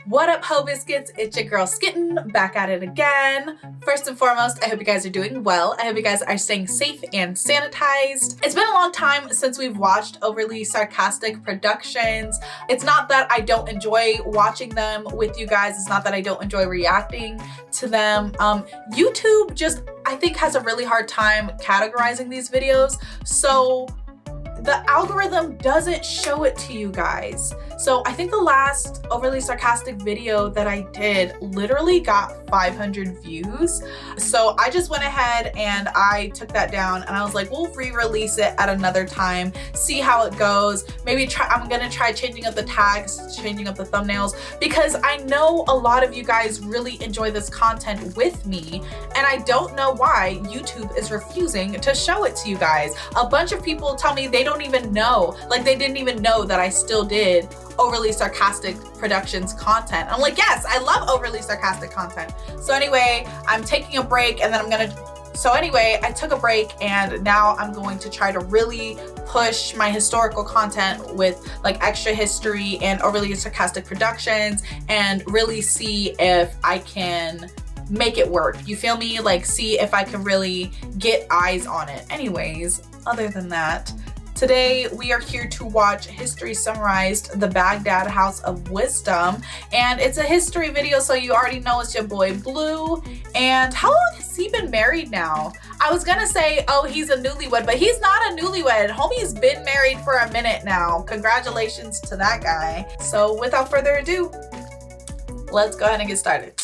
What up, Ho Biscuits? It's your girl Skitten, back at it again. First and foremost, I hope you guys are doing well. I hope you guys are staying safe and sanitized. It's been a long time since we've watched overly sarcastic productions. It's not that I don't enjoy watching them with you guys. It's not that I don't enjoy reacting to them. YouTube just, I think, has a really hard time categorizing these videos. So the algorithm doesn't show it to you guys. So I think the last overly sarcastic video that I did literally got 500 views. So I just went ahead and I took that down and I was like, we'll re-release it at another time, see how it goes. Maybe I'm gonna try changing up the tags, changing up the thumbnails, because I know a lot of you guys really enjoy this content with me, and I don't know why YouTube is refusing to show it to you guys. A bunch of people tell me they don't even know, like they didn't even know that I still did overly sarcastic productions content. I'm like, yes, I love overly sarcastic content. So anyway, I'm taking a break and then I took a break and now I'm going to try to really push my historical content with like extra history and overly sarcastic productions and really see if I can make it work. You feel me? Like, see if I can really get eyes on it. Anyways, other than that, today we are here to watch History Summarized, The Baghdad House of Wisdom, and it's a history video, so you already know it's your boy Blue. And how long has he been married now? I was gonna say, oh, he's a newlywed, but he's not a newlywed. Homie's been married for a minute now. Congratulations to that guy. So without further ado, let's go ahead and get started.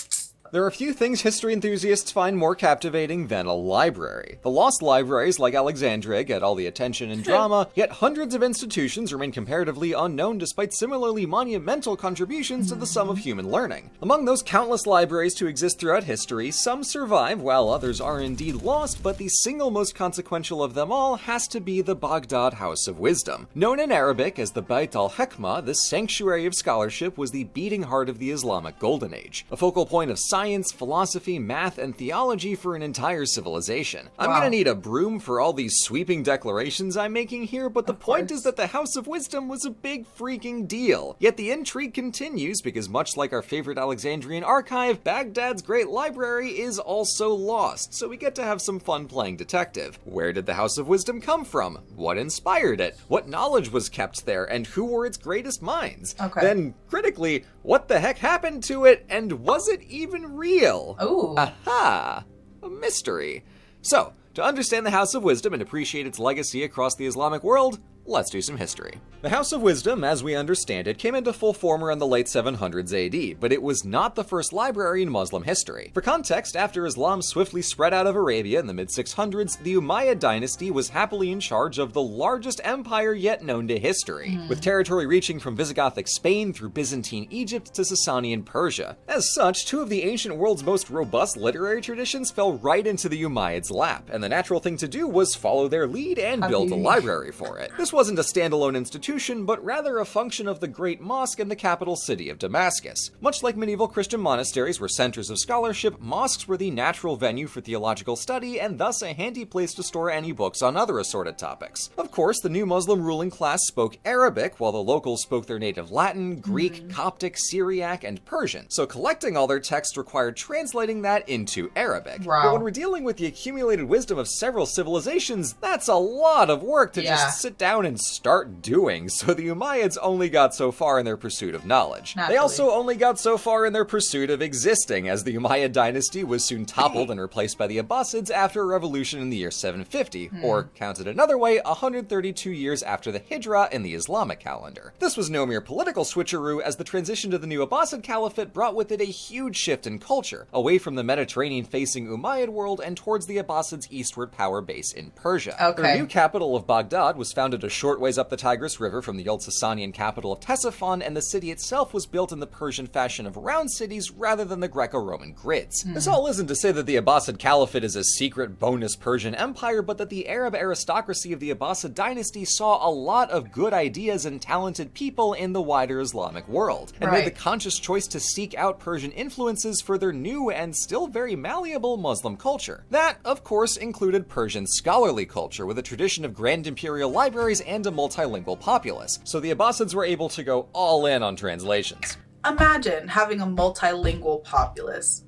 There are few things history enthusiasts find more captivating than a library. The lost libraries like Alexandria get all the attention and drama, yet hundreds of institutions remain comparatively unknown despite similarly monumental contributions to the sum of human learning. Among those countless libraries to exist throughout history, some survive while others are indeed lost, but the single most consequential of them all has to be the Baghdad House of Wisdom. Known in Arabic as the Bayt al-Hikmah, this sanctuary of scholarship was the beating heart of the Islamic Golden Age, a focal point of science, philosophy, math, and theology for an entire civilization. I'm gonna need a broom for all these sweeping declarations I'm making here, but the point is that the House of Wisdom was a big freaking deal. Yet the intrigue continues because much like our favorite Alexandrian archive, Baghdad's great library is also lost, so we get to have some fun playing detective. Where did the House of Wisdom come from? What inspired it? What knowledge was kept there, and who were its greatest minds? Then, critically, what the heck happened to it, and was it even real? Ooh. Aha! A mystery. So, to understand the House of Wisdom and appreciate its legacy across the Islamic world, let's do some history. The House of Wisdom, as we understand it, came into full form around the late 700s AD, but it was not the first library in Muslim history. For context, after Islam swiftly spread out of Arabia in the mid-600s, the Umayyad dynasty was happily in charge of the largest empire yet known to history, with territory reaching from Visigothic Spain through Byzantine Egypt to Sasanian Persia. As such, two of the ancient world's most robust literary traditions fell right into the Umayyads' lap, and the natural thing to do was follow their lead and build a library for it. This wasn't a standalone institution, but rather a function of the Great Mosque in the capital city of Damascus. Much like medieval Christian monasteries were centers of scholarship, mosques were the natural venue for theological study and thus a handy place to store any books on other assorted topics. Of course, the new Muslim ruling class spoke Arabic, while the locals spoke their native Latin, Greek, Coptic, Syriac, and Persian. So collecting all their texts required translating that into Arabic. But when we're dealing with the accumulated wisdom of several civilizations, that's a lot of work to just sit down and start doing, so the Umayyads only got so far in their pursuit of knowledge. They also only got so far in their pursuit of existing, as the Umayyad dynasty was soon toppled and replaced by the Abbasids after a revolution in the year 750, or counted another way, 132 years after the Hijra in the Islamic calendar. This was no mere political switcheroo, as the transition to the new Abbasid Caliphate brought with it a huge shift in culture, away from the Mediterranean-facing Umayyad world and towards the Abbasids' eastward power base in Persia. Their new capital of Baghdad was founded a short ways up the Tigris River from the old Sasanian capital of Ctesiphon, and the city itself was built in the Persian fashion of round cities rather than the Greco-Roman grids. This all isn't to say that the Abbasid Caliphate is a secret bonus Persian empire, but that the Arab aristocracy of the Abbasid dynasty saw a lot of good ideas and talented people in the wider Islamic world, and made the conscious choice to seek out Persian influences for their new and still very malleable Muslim culture. That, of course, included Persian scholarly culture, with a tradition of grand imperial libraries and a multilingual populace, so the Abbasids were able to go all in on translations. imagine having a multilingual populace.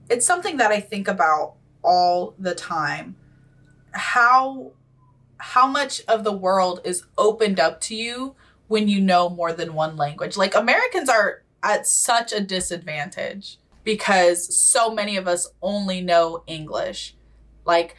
It's something that I think about all the time. How much of the world is opened up to you when you know more than one language? Like, Americans are at such a disadvantage because so many of us only know English. Like,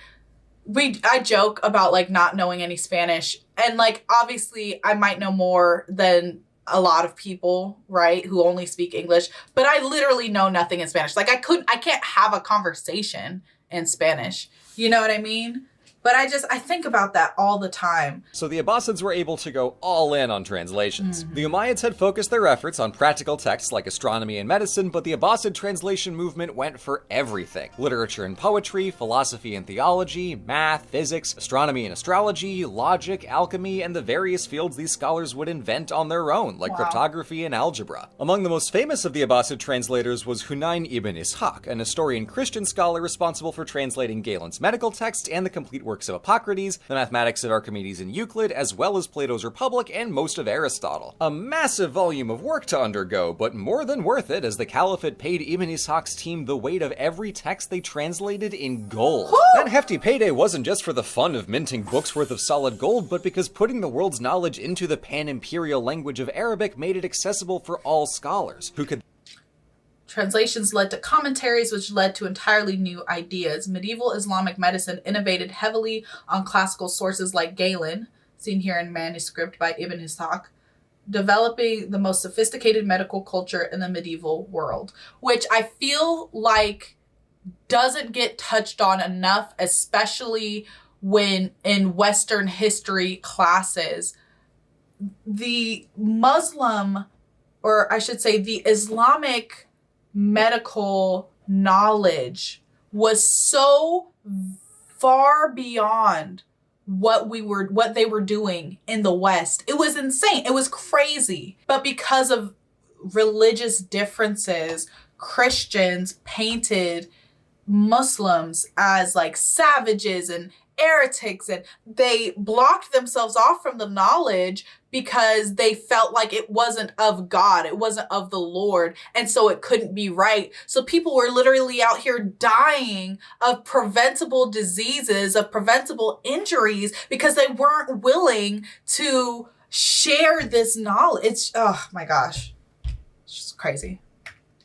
I joke about like not knowing any Spanish, and like obviously I might know more than a lot of people, right, who only speak English, but I literally know nothing in Spanish. Like I can't have a conversation in Spanish. You know what I mean? But I think about that all the time. So the Abbasids were able to go all in on translations. The Umayyads had focused their efforts on practical texts like astronomy and medicine, but the Abbasid translation movement went for everything. Literature and poetry, philosophy and theology, math, physics, astronomy and astrology, logic, alchemy, and the various fields these scholars would invent on their own, like cryptography and algebra. Among the most famous of the Abbasid translators was Hunayn ibn Ishaq, an historian Christian scholar responsible for translating Galen's medical text and the complete works of Hippocrates, the mathematics of Archimedes and Euclid, as well as Plato's Republic and most of Aristotle. A massive volume of work to undergo, but more than worth it, as the Caliphate paid Ibn Ishaq's team the weight of every text they translated in gold. That hefty payday wasn't just for the fun of minting books worth of solid gold, but because putting the world's knowledge into the pan-imperial language of Arabic made it accessible for all scholars, who could Translations led to commentaries, which led to entirely new ideas. Medieval Islamic medicine innovated heavily on classical sources like Galen, seen here in manuscript by Ibn Ishaq, developing the most sophisticated medical culture in the medieval world, which I feel like doesn't get touched on enough, especially when in Western history classes. The Muslim, or I should say the Islamic medical knowledge was so far beyond what they were doing in the West. It was insane. It was crazy. But because of religious differences, Christians painted Muslims as like savages and heretics, and they blocked themselves off from the knowledge because they felt like it wasn't of God, it wasn't of the Lord, and so it couldn't be right. So people were literally out here dying of preventable diseases, of preventable injuries, because they weren't willing to share this knowledge. It's, oh my gosh, it's just crazy.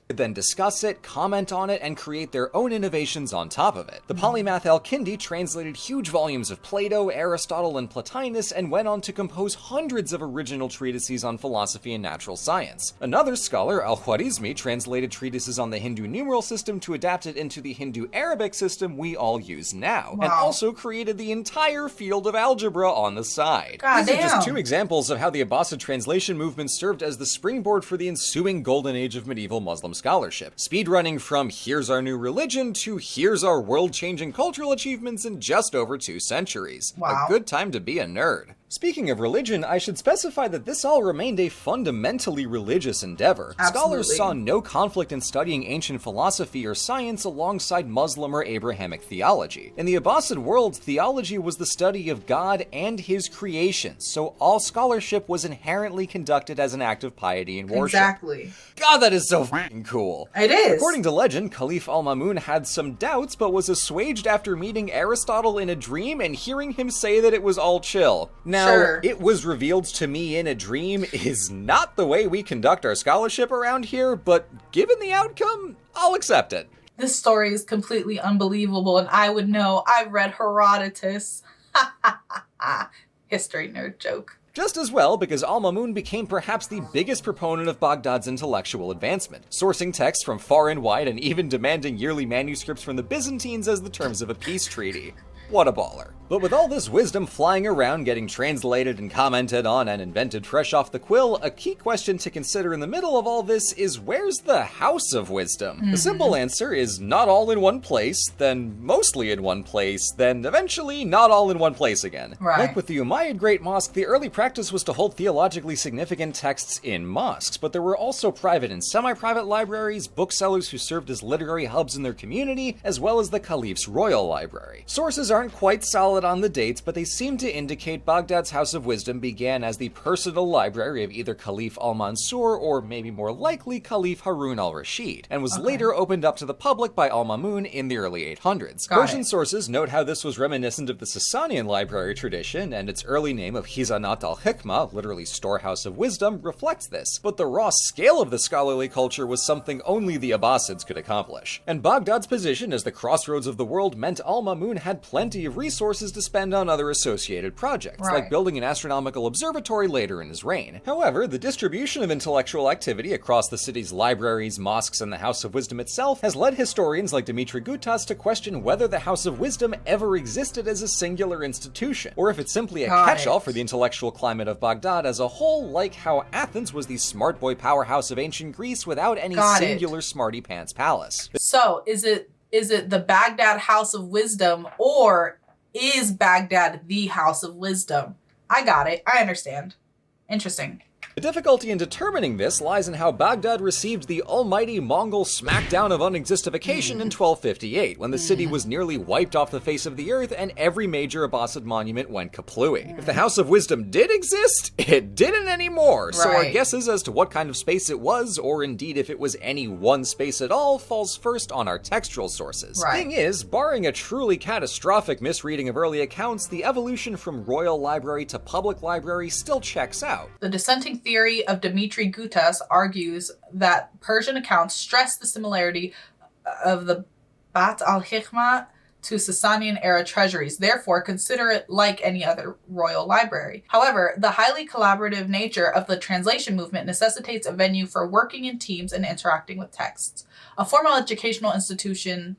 Then discuss it, comment on it, and create their own innovations on top of it. The polymath Al-Kindi translated huge volumes of Plato, Aristotle, and Plotinus, and went on to compose hundreds of original treatises on philosophy and natural science. Another scholar, Al-Khwarizmi, translated treatises on the Hindu numeral system to adapt it into the Hindu Arabic system we all use now, and also created the entire field of algebra on the side. These are just two examples of how the Abbasid translation movement served as the springboard for the ensuing golden age of medieval Muslim scholarship, speedrunning from here's our new religion to here's our world-changing cultural achievements in just over 2 centuries. A good time to be a nerd. Speaking of religion, I should specify that this all remained a fundamentally religious endeavor. Scholars saw no conflict in studying ancient philosophy or science alongside Muslim or Abrahamic theology. In the Abbasid world, theology was the study of God and his creations, so all scholarship was inherently conducted as an act of piety and worship. Exactly. God, that is so fucking cool. It is. According to legend, Caliph Al-Mamun had some doubts, but was assuaged after meeting Aristotle in a dream and hearing him say that it was all chill. Now, it was revealed to me in a dream is not the way we conduct our scholarship around here, but given the outcome, I'll accept it. This story is completely unbelievable, and I would know. I've read Herodotus. History nerd joke. Just as well, because Al-Mamun became perhaps the biggest proponent of Baghdad's intellectual advancement, sourcing texts from far and wide and even demanding yearly manuscripts from the Byzantines as the terms of a peace treaty. What a baller. But with all this wisdom flying around, getting translated and commented on and invented fresh off the quill, a key question to consider in the middle of all this is, where's the House of Wisdom? The simple answer is not all in one place, then mostly in one place, then eventually not all in one place again. Like with the Umayyad Great Mosque, the early practice was to hold theologically significant texts in mosques, but there were also private and semi-private libraries, booksellers who served as literary hubs in their community, as well as the Caliph's royal library. Sources aren't quite solid on the dates, but they seem to indicate Baghdad's House of Wisdom began as the personal library of either Caliph al-Mansur or maybe more likely Caliph Harun al-Rashid, and was later opened up to the public by al-Mamun in the early 800s. Persian sources note how this was reminiscent of the Sasanian library tradition, and its early name of Khizanat al-Hikmah, literally storehouse of wisdom, reflects this. But the raw scale of the scholarly culture was something only the Abbasids could accomplish. And Baghdad's position as the crossroads of the world meant al-Mamun had plenty of resources to spend on other associated projects, like building an astronomical observatory later in his reign. However, the distribution of intellectual activity across the city's libraries, mosques, and the House of Wisdom itself has led historians like Dimitri Gutas to question whether the House of Wisdom ever existed as a singular institution, or if it's simply a catch-all for the intellectual climate of Baghdad as a whole, like how Athens was the smart boy powerhouse of ancient Greece without any singular smarty pants palace. So, is it the Baghdad House of Wisdom, or is Baghdad the House of Wisdom? I got it. I understand. Interesting. The difficulty in determining this lies in how Baghdad received the almighty Mongol smackdown of unexistification in 1258, when the city was nearly wiped off the face of the earth and every major Abbasid monument went kaplooey. If the House of Wisdom did exist, it didn't anymore, so our guesses as to what kind of space it was, or indeed if it was any one space at all, falls first on our textual sources. Thing is, barring a truly catastrophic misreading of early accounts, the evolution from royal library to public library still checks out. The dissenting theory of Dimitri Gutas argues that Persian accounts stress the similarity of the Bat al-Hikmah to Sasanian-era treasuries, therefore consider it like any other royal library. However, the highly collaborative nature of the translation movement necessitates a venue for working in teams and interacting with texts. A formal educational institution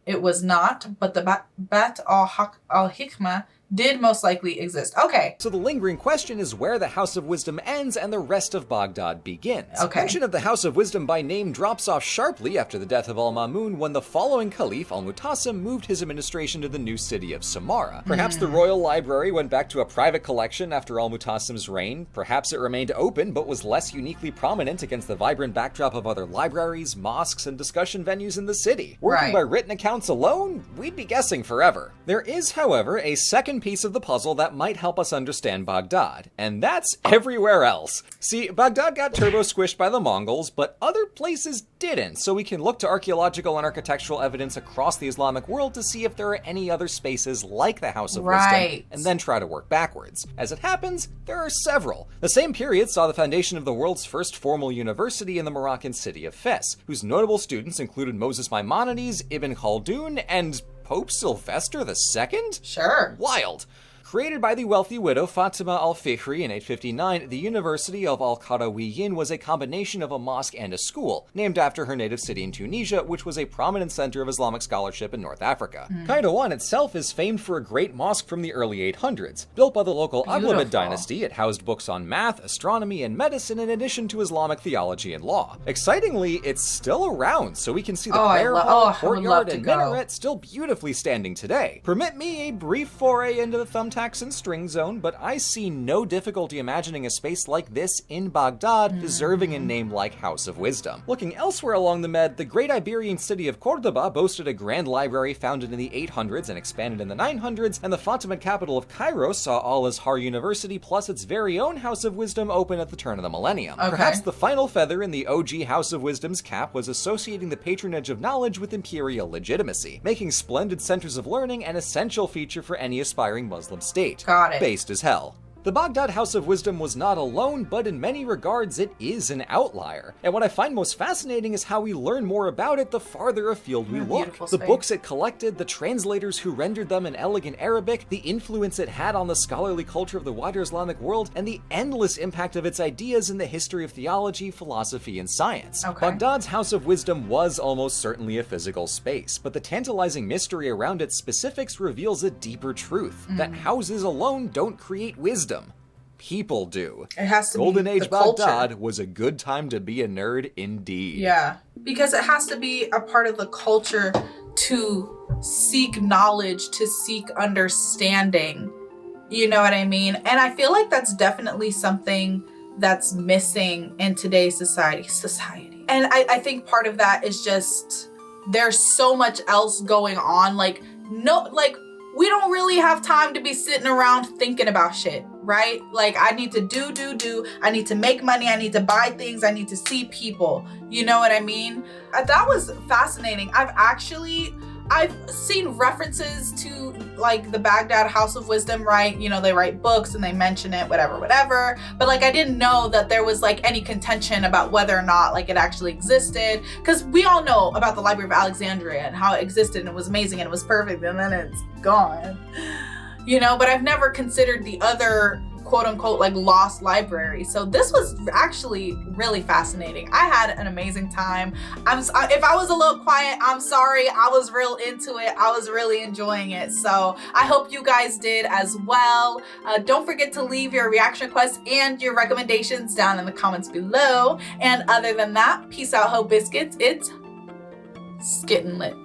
it was not, but the Bat al-Hikmah did most likely exist. Okay. So the lingering question is where the House of Wisdom ends and the rest of Baghdad begins. Mention of the House of Wisdom by name drops off sharply after the death of al-Mamun when the following Caliph, al-Mutasim, moved his administration to the new city of Samarra. Perhaps the royal library went back to a private collection after al-Mutasim's reign. Perhaps it remained open but was less uniquely prominent against the vibrant backdrop of other libraries, mosques, and discussion venues in the city. Working by written accounts alone, we'd be guessing forever. There is, however, a second piece of the puzzle that might help us understand Baghdad, and that's everywhere else. See, Baghdad got turbo squished by the Mongols, but other places didn't, so we can look to archaeological and architectural evidence across the Islamic world to see if there are any other spaces like the House of Wisdom, and then try to work backwards. As it happens, there are several. The same period saw the foundation of the world's first formal university in the Moroccan city of Fes, whose notable students included Moses Maimonides, Ibn Khaldun, and Pope Sylvester II? Sure. Wild. Created by the wealthy widow Fatima al-Fihri in 859, the University of Al-Qarawiyyin was a combination of a mosque and a school, named after her native city in Tunisia, which was a prominent center of Islamic scholarship in North Africa. Kairouan itself is famed for a great mosque from the early 800s. Built by the local Aghlabid dynasty, it housed books on math, astronomy, and medicine in addition to Islamic theology and law. Excitingly, it's still around, so we can see the prayer hall, courtyard, and minaret still beautifully standing today. Permit me a brief foray into the thumbtack and string zone, but I see no difficulty imagining a space like this in Baghdad deserving a name like House of Wisdom. Looking elsewhere along the Med, the great Iberian city of Cordoba boasted a grand library founded in the 800s and expanded in the 900s, and the Fatimid capital of Cairo saw Al-Azhar University plus its very own House of Wisdom open at the turn of the millennium. Perhaps the final feather in the OG House of Wisdom's cap was associating the patronage of knowledge with imperial legitimacy, making splendid centers of learning an essential feature for any aspiring Muslim state. Got it. Based as hell. The Baghdad House of Wisdom was not alone, but in many regards it is an outlier. And what I find most fascinating is how we learn more about it the farther afield we look. The books it collected, the translators who rendered them in elegant Arabic, the influence it had on the scholarly culture of the wider Islamic world, and the endless impact of its ideas in the history of theology, philosophy, and science. Baghdad's House of Wisdom was almost certainly a physical space, but the tantalizing mystery around its specifics reveals a deeper truth, that houses alone don't create wisdom. People do. It has to Golden be Age the culture. Baghdad was a good time to be a nerd indeed. Yeah, because it has to be a part of the culture to seek knowledge, to seek understanding. You know what I mean? And I feel like that's definitely something that's missing in today's society. And I think part of that is just there's so much else going on. we don't really have time to be sitting around thinking about shit, right? Like, I need to do. I need to make money. I need to buy things. I need to see people. You know what I mean? That was fascinating. I've seen references to like the Baghdad House of Wisdom, right? You know, they write books and they mention it, whatever. But like, I didn't know that there was like any contention about whether or not like it actually existed. Because we all know about the Library of Alexandria and how it existed and it was amazing and it was perfect and then it's gone. You know, but I've never considered the other quote unquote like lost library. So this was actually really fascinating. I had an amazing time. If I was a little quiet, I'm sorry. I was real into it. I was really enjoying it. So I hope you guys did as well. Don't forget to leave your reaction requests and your recommendations down in the comments below. And other than that, peace out, Ho Biscuits. It's Skittin' Lit.